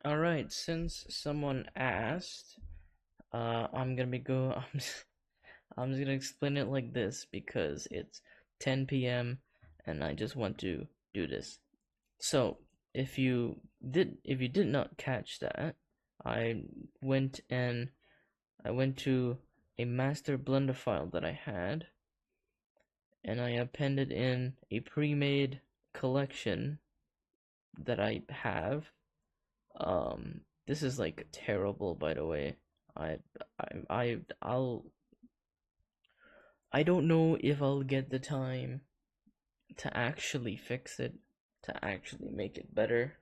Alright, since someone asked, I'm gonna be go I'm just gonna explain it like this because it's 10 p.m. and I just want to do this. So, if you did not catch that, I went and I went to a master Blender file that I had and I appended in a pre-made collection that I have. This is like terrible, by the way. I, I'll, I don't know if I'll get the time to actually fix it, to actually make it better,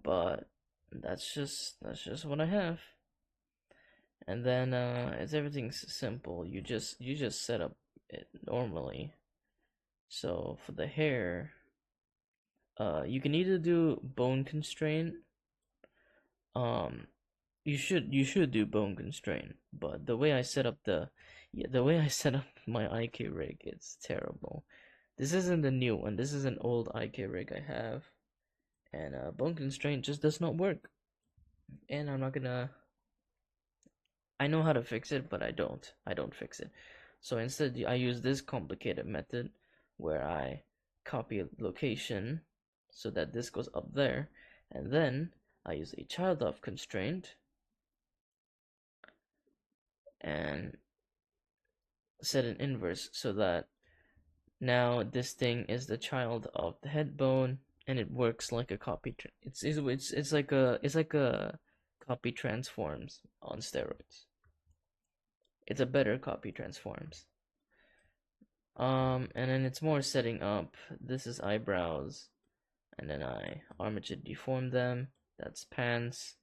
but that's just what I have. And then it's everything's simple. You just set up it normally. So for the hair, you can either do bone constraint. Um, you should do bone constraint, but the way I set up the way I set up my IK rig, it's terrible. This isn't the new one. This is an old IK rig I have, and bone constraint just does not work. And I'm not gonna. I know how to fix it, but I don't. I don't fix it. So instead, I use this complicated method where I copy a location so that this goes up there, and then I use a child of constraint and set an inverse so that now this thing is the child of the head bone, and it works like a copy. It's like a copy transforms on steroids. It's a better copy transforms. And then it's more setting up. This is eyebrows, and then I armature deform them. That's pants.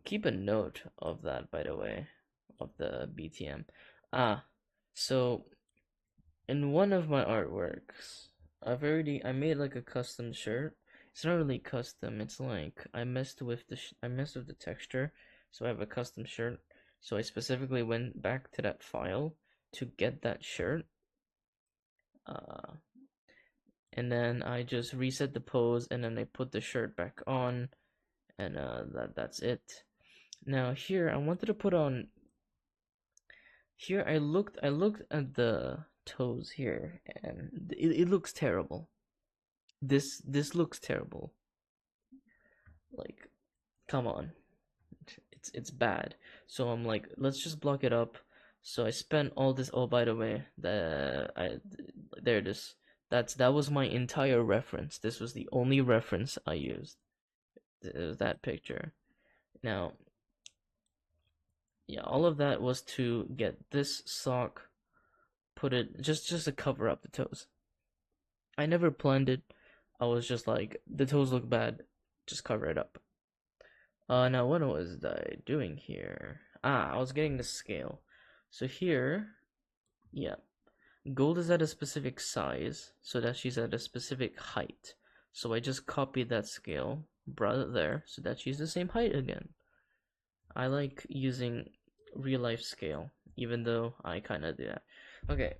Keep a note of that, by the way, of the BTM. Ah, so in one of my artworks, I made like a custom shirt. It's not really custom. It's like I messed with the texture, so I have a custom shirt. So I specifically went back to that file to get that shirt. Uh, and then I just reset the pose, and then I put the shirt back on, and that's it. Now here I wanted to put on. Here I looked at the toes here, and it looks terrible. This looks terrible. Like, come on, it's bad. So I'm like, let's just block it up. So I spent all this. Oh, by the way, there it is. That was my entire reference. This was the only reference I used. That picture. Now, yeah, all of that was to get this sock, put it just to cover up the toes. I never planned it. I was just like, the toes look bad, just cover it up. Now what was I doing here? I was getting the scale. So here, yeah, gold is at a specific size, so that she's at a specific height. So I just copied that scale, brought it there, so that she's the same height again. I like using real life scale, even though I kinda do that. Okay,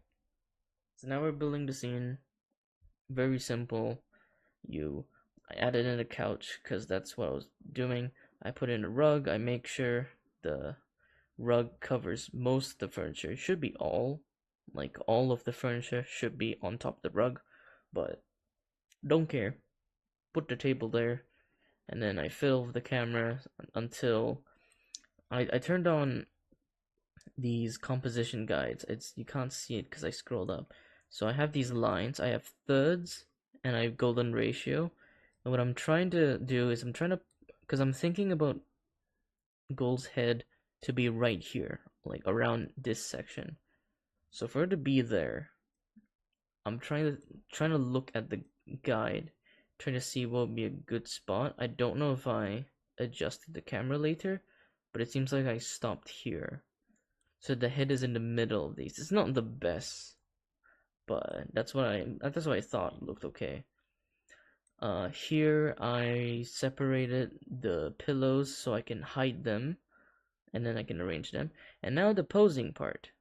so now we're building the scene. Very simple. You I added in a couch because that's what I was doing. I put in a rug. I make sure the rug covers most of the furniture. It should be all of the furniture should be on top of the rug, but don't care. Put the table there, and then I fill the camera until I turned on these composition guides. It's you can't see it because I scrolled up. So I have these lines. I have thirds and I have golden ratio. And what I'm trying to do is because I'm thinking about Gold's head to be right here, like around this section. So for her to be there, I'm trying to look at the guide, trying to see what would be a good spot. I don't know if I adjusted the camera later, but it seems like I stopped here. So the head is in the middle of these. It's not the best, but that's what I thought looked okay. Here I separated the pillows so I can hide them, and then I can arrange them. And now the posing part.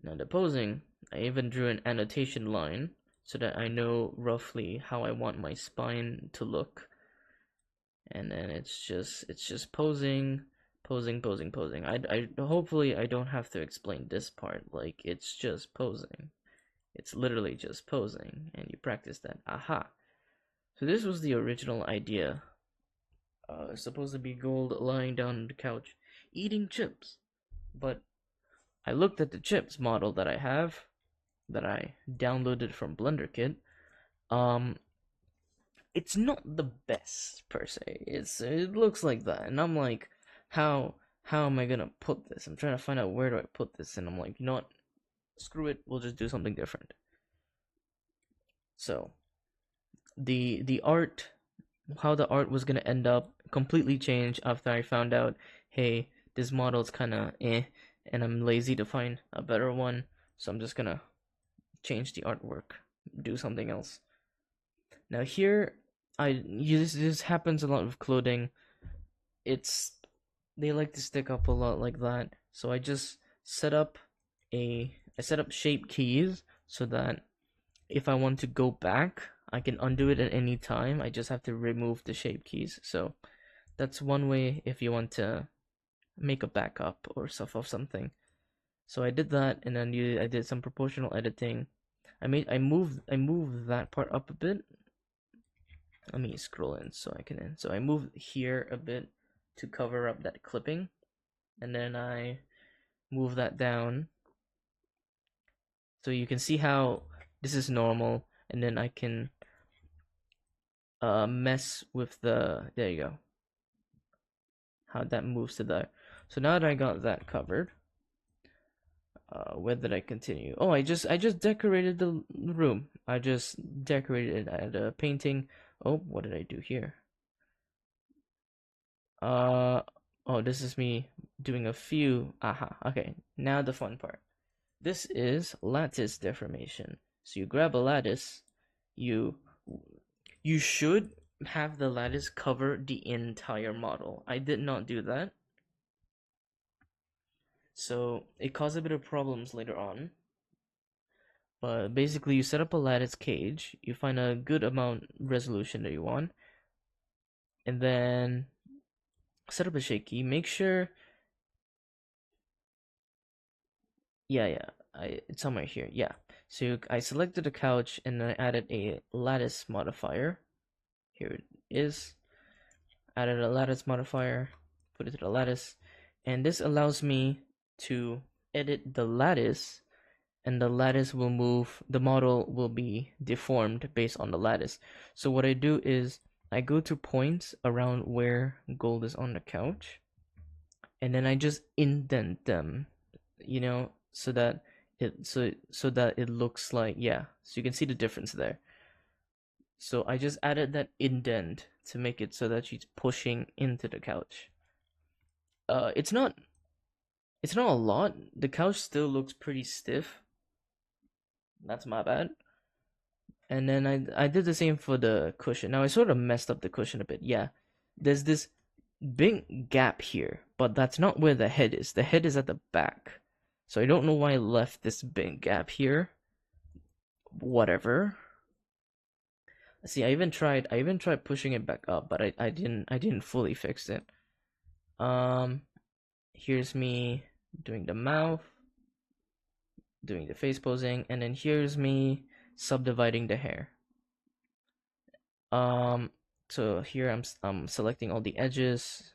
Now the posing, I even drew an annotation line so that I know roughly how I want my spine to look. and then it's just posing, posing. I hopefully I don't have to explain this part. Like, it's just posing. It's literally just posing, and you practice that. Aha. So this was the original idea. It's supposed to be Gold lying down on the couch eating chips, but I looked at the chips model that I have, that I downloaded from BlenderKit. Um, it's not the best per se. It looks like that, and I'm like, how am I gonna put this? I'm trying to find out where do I put this, and I'm like, you know what? Screw it. We'll just do something different. So the art, how the art was gonna end up, completely changed after I found out, hey, this model's kind of and I'm lazy to find a better one, so I'm just gonna change the artwork, do something else. Now here, this happens a lot with clothing. It's They like to stick up a lot like that, so I just set up I set up shape keys so that if I want to go back, I can undo it at any time. I just have to remove the shape keys. So that's one way if you want to make a backup or stuff of something. So I did that, and then I did some proportional editing. I moved that part up a bit. Let me scroll in so I can. So I moved here a bit to cover up that clipping, and then I move that down so you can see how this is normal, and then I can mess with there you go, how that moves to there. So now that I got that covered, where did I continue? Oh, I just decorated the room. I just decorated it. I had a painting. Oh, what did I do here? Uh oh, this is me doing a few. Aha. Okay, now the fun part. This is lattice deformation. So you grab a lattice, you you should have the lattice cover the entire model. I did not do that, so it caused a bit of problems later on. But basically, you set up a lattice cage, you find a good amount resolution that you want, and then set up a shape key. Make sure, yeah, it's somewhere here. Yeah. So I selected the couch and I added a lattice modifier. Here it is. Added a lattice modifier, put it to the lattice, and this allows me to edit the lattice, and the lattice will move, the model will be deformed based on the lattice. So what I do is I go to points around where Gold is on the couch, and then I just indent them, so that it looks like, yeah, so you can see the difference there. So I just added that indent to make it so that she's pushing into the couch. It's not a lot. The couch still looks pretty stiff. That's my bad. And then I did the same for the cushion. Now I sort of messed up the cushion a bit. Yeah. There's this big gap here, but that's not where the head is. The head is at the back. So I don't know why I left this big gap here. Whatever. See, I even tried pushing it back up, but I didn't fully fix it. Here's me doing the mouth, doing the face posing, and then here's me subdividing the hair. So here I'm selecting all the edges,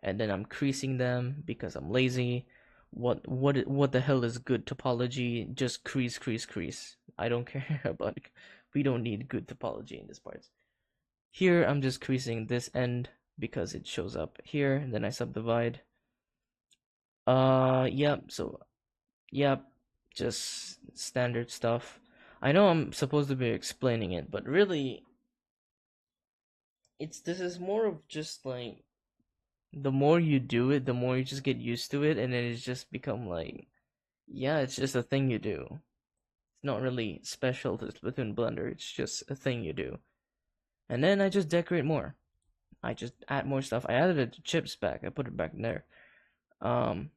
and then I'm creasing them because I'm lazy. What the hell is good topology? Just crease, crease, crease. I don't care about it. We don't need good topology in this part. Here I'm just creasing this end because it shows up here, and then I subdivide. Yep, so yep, just standard stuff. I know I'm supposed to be explaining it, but really this is more of just like, the more you do it, the more you just get used to it, and then it's just become like, yeah, it's just a thing you do. It's not really special to Splatoon Blender, it's just a thing you do. And then I just decorate more. I just add more stuff. I added the chips back. I put it back in there. Found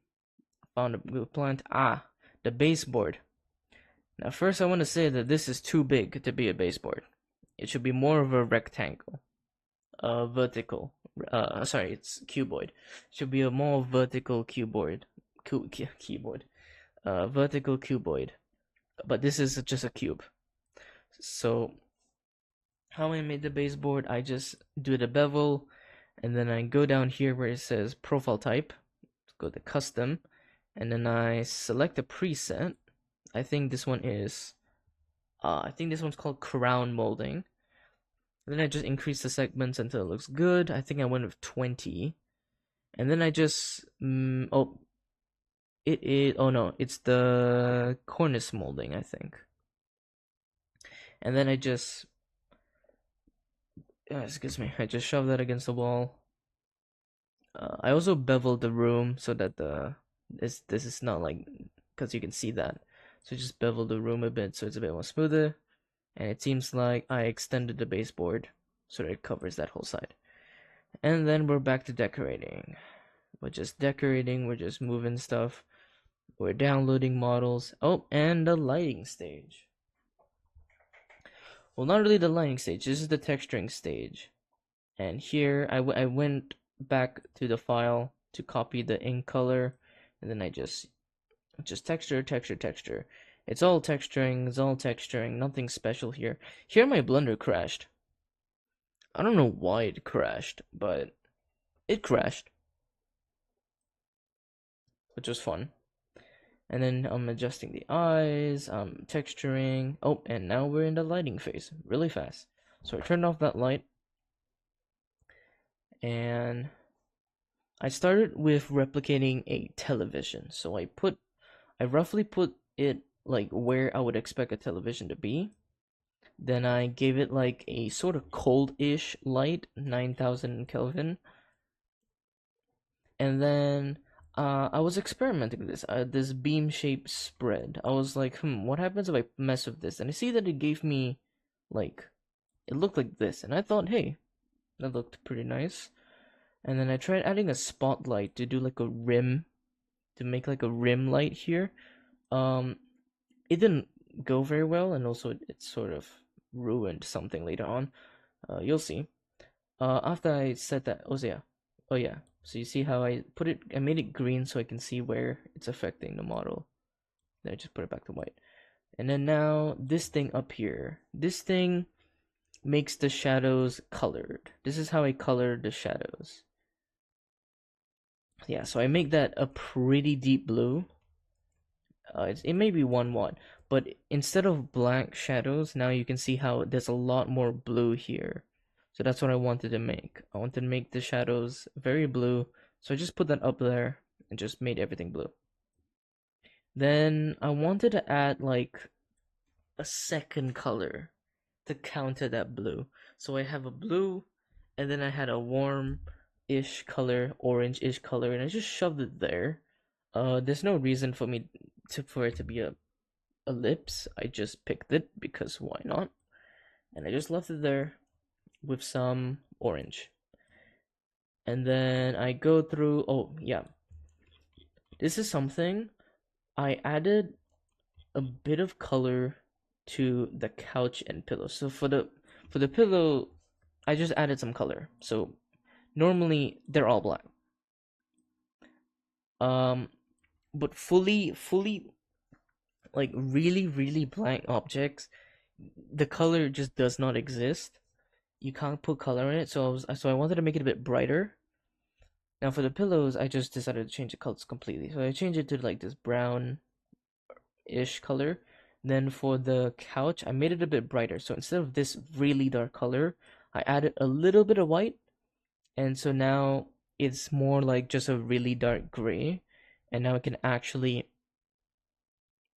a plant. The baseboard. Now, first, I want to say that this is too big to be a baseboard. It should be more of a rectangle. vertical. Sorry, it's cuboid. Should be a more vertical cuboid. Keyboard. Vertical cuboid. But this is just a cube. So how I made the baseboard, I just do the bevel, and then I go down here where it says profile type, go to custom, and then I select a preset. I think this one is, I think this one's called crown molding. Then I just increase the segments until it looks good. I think I went with 20. And then I just, oh, oh no, it's the cornice molding, I think. And then I just, excuse me, I just shove that against the wall. I also beveled the room so that this is not like, because you can see that. So just bevel the room a bit so it's a bit more smoother. And it seems like I extended the baseboard so that it covers that whole side. And then we're back to decorating. We're just decorating, we're just moving stuff. We're downloading models. Oh, and the lighting stage. Well, not really the lighting stage, this is the texturing stage. And here I went back to the file to copy the ink color, and then I just texture. It's all texturing, nothing special here. Here my Blender crashed. I don't know why it crashed, but it crashed, which was fun. And then I'm adjusting the eyes, I'm texturing. Oh, and now we're in the lighting phase, really fast. So I turned off that light, and I started with replicating a television. So I roughly put it like where I would expect a television to be. Then I gave it like a sort of cold-ish light, 9,000 Kelvin. And then I was experimenting with this beam shape spread. I was like, what happens if I mess with this? And I see that it gave me like, it looked like this, and I thought, hey, that looked pretty nice. And then I tried adding a spotlight to do like a rim, to make like a rim light here. It didn't go very well, and also it sort of ruined something later on. You'll see. After I said that, oh yeah. So you see how I made it green so I can see where it's affecting the model. Then I just put it back to white. And then now this thing up here, this thing makes the shadows colored. This is how I color the shadows. Yeah, so I make that a pretty deep blue. It may be 1 watt, but instead of black shadows, now you can see how there's a lot more blue here. So that's what I wanted to make. I wanted to make the shadows very blue, so I just put that up there and just made everything blue. Then I wanted to add like a second color to counter that blue. So I have a blue, and then I had a warm-ish color, orange-ish color, and I just shoved it there. There's no reason for it to be a ellipse. I just picked it because why not? And I just left it there with some orange. And then I go through, oh yeah, this is something I added a bit of color to the couch and pillow. So for the pillow, I just added some color. So normally they're all black. But fully like really blank objects, the color just does not exist. You can't put color in it, so I wanted to make it a bit brighter. Now for the pillows, I just decided to change the colors completely. So I changed it to like this brown-ish color. Then for the couch, I made it a bit brighter. So instead of this really dark color, I added a little bit of white. And so now it's more like just a really dark gray. And now I can actually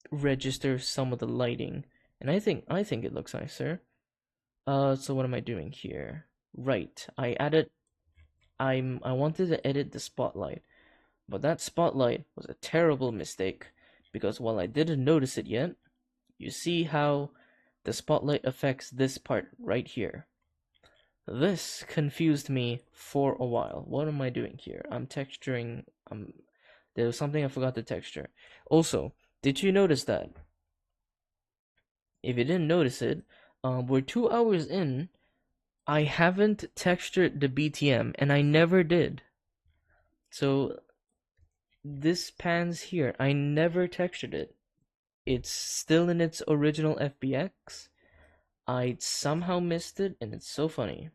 register some of the lighting. And I think it looks nicer. So what am I doing here? Right, I wanted to edit the spotlight, but that spotlight was a terrible mistake because while I didn't notice it yet, you see how the spotlight affects this part right here. This confused me for a while. What am I doing here? I'm texturing. There was something I forgot to texture. Also, did you notice that? If you didn't notice it, we're 2 hours in, I haven't textured the BTM, and I never did. So this pans here, I never textured it. It's still in its original FBX. I somehow missed it, and it's so funny.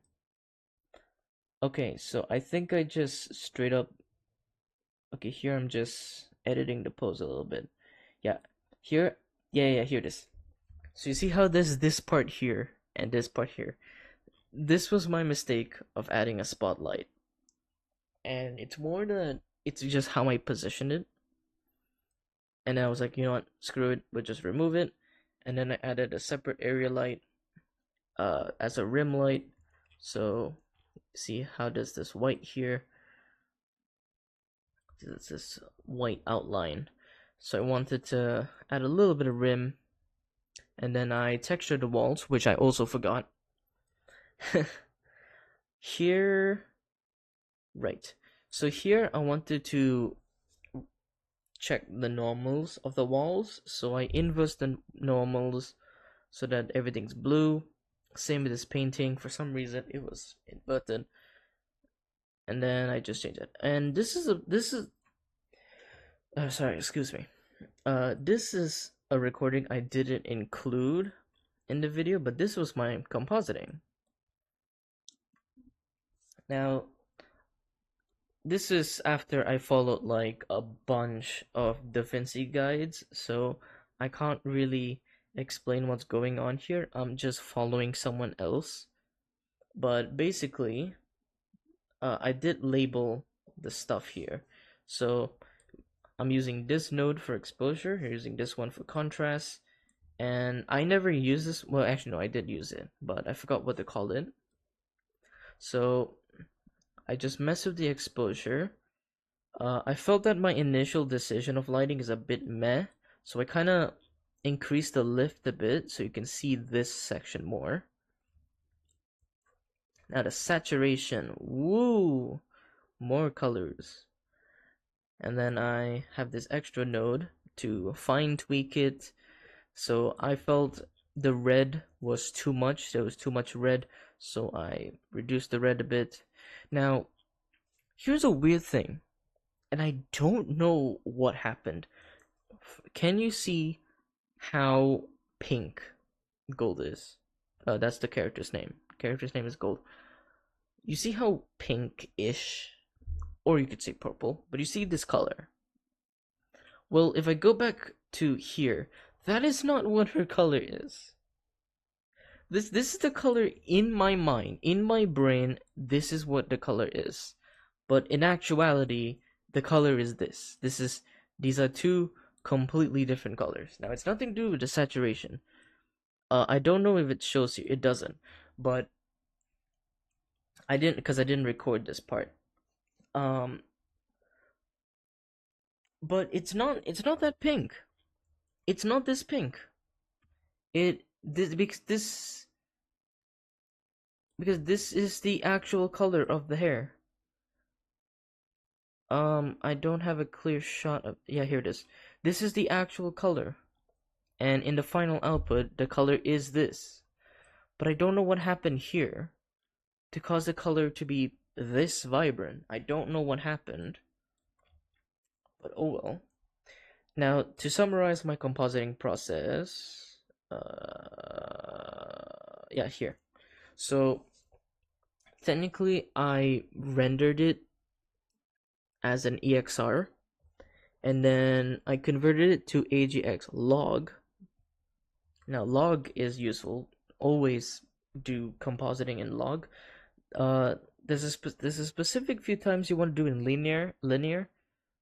Okay, so I think I just straight up. Okay, here I'm just editing the pose a little bit. Yeah, here. Yeah, here it is. So you see how this part here and this part here. This was my mistake of adding a spotlight, and it's more than it's just how I positioned it. And I was like, you know what, screw it, we'll just remove it. And then I added a separate area light as a rim light. So see how does this white here, this white outline. So I wanted to add a little bit of rim, and then I textured the walls, which I also forgot. Here, right. So here I wanted to check the normals of the walls. So I inverse the normals so that everything's blue. Same with this painting. For some reason it was inverted. And then I just changed it. And this is sorry, excuse me. This is a recording I didn't include in the video, but this was my compositing. Now, this is after I followed like a bunch of DaVinci guides, so I can't really explain what's going on here. I'm just following someone else. But basically, I did label the stuff here. So I'm using this node for exposure, using this one for contrast, and I never use this. Well, actually, no, I did use it, but I forgot what to call it. So I just mess with the exposure. I felt that my initial decision of lighting is a bit meh, so I kind of increased the lift a bit so you can see this section more. Now the saturation, woo, more colors. And then I have this extra node to fine tweak it. So I felt the red was too much, there was too much red, so I reduced the red a bit. Now, here's a weird thing, and I don't know what happened. Can you see how pink Gold is? That's the character's name. Character's name is Gold. You see how pink-ish, or you could say purple, but you see this color. Well, if I go back to here, that is not what her color is. This is the color in my mind, in my brain. This is what the color is, but in actuality, the color is this. These are two completely different colors. Now, it's nothing to do with the saturation. I don't know if it shows you. It doesn't, but I didn't because I didn't record this part. Um, but it's not that pink. It's not this pink. It this because this is the actual color of the hair. I don't have a clear shot of. Yeah, here it is. This is the actual color, and in the final output, the color is this. But I don't know what happened here to cause the color to be this vibrant. I don't know what happened, but oh well. Now, to summarize my compositing process, yeah, here. So, technically, I rendered it as an EXR, and then I converted it to AGX log. Now, log is useful. Always do compositing in log. There's a specific few times you want to do in linear,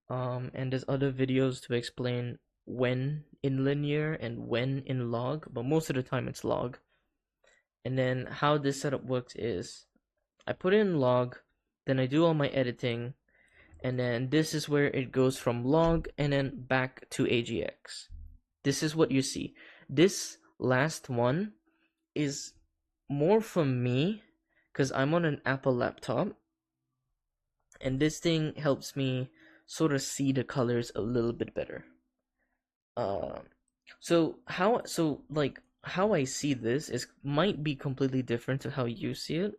and there's other videos to explain when in linear and when in log, but most of the time it's log. And then how this setup works is I put it in log, then I do all my editing, and then this is where it goes from log and then back to AGX. This is what you see. This last one is more from me because I'm on an Apple laptop, and this thing helps me sort of see the colors a little bit better. So how I see this is might be completely different to how you see it,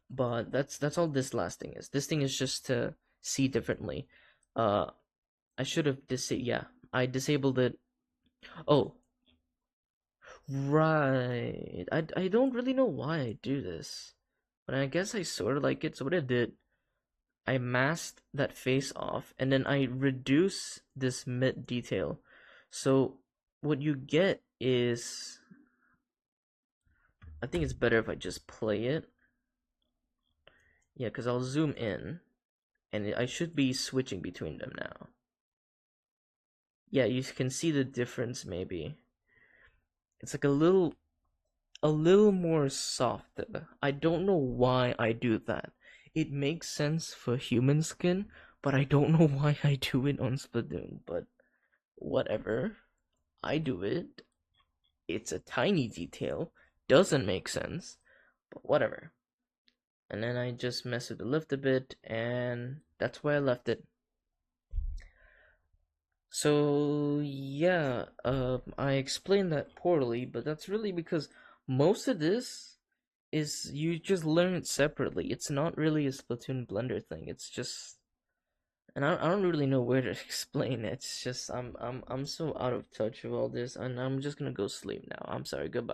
but that's all this last thing is. This thing is just to see differently. Uh, I should have yeah, I disabled it. Oh, right. I don't really know why I do this, but I guess I sort of like it. So what I did, I masked that face off, and then I reduce this mid detail. So what you get is, I think it's better if I just play it. Yeah, because I'll zoom in, and I should be switching between them now. Yeah, you can see the difference maybe. It's like a little more soft. I don't know why I do that. It makes sense for human skin, but I don't know why I do it on Splatoon. But whatever, I do it. It's a tiny detail, doesn't make sense, but whatever. And then I just mess with the lift a bit, and that's where I left it. So yeah, I explained that poorly, but that's really because most of this is you just learn it separately. It's not really a Splatoon Blender thing. It's just, and I don't really know where to explain it. It's just I'm so out of touch with all this, and I'm just gonna go sleep now. I'm sorry. Goodbye.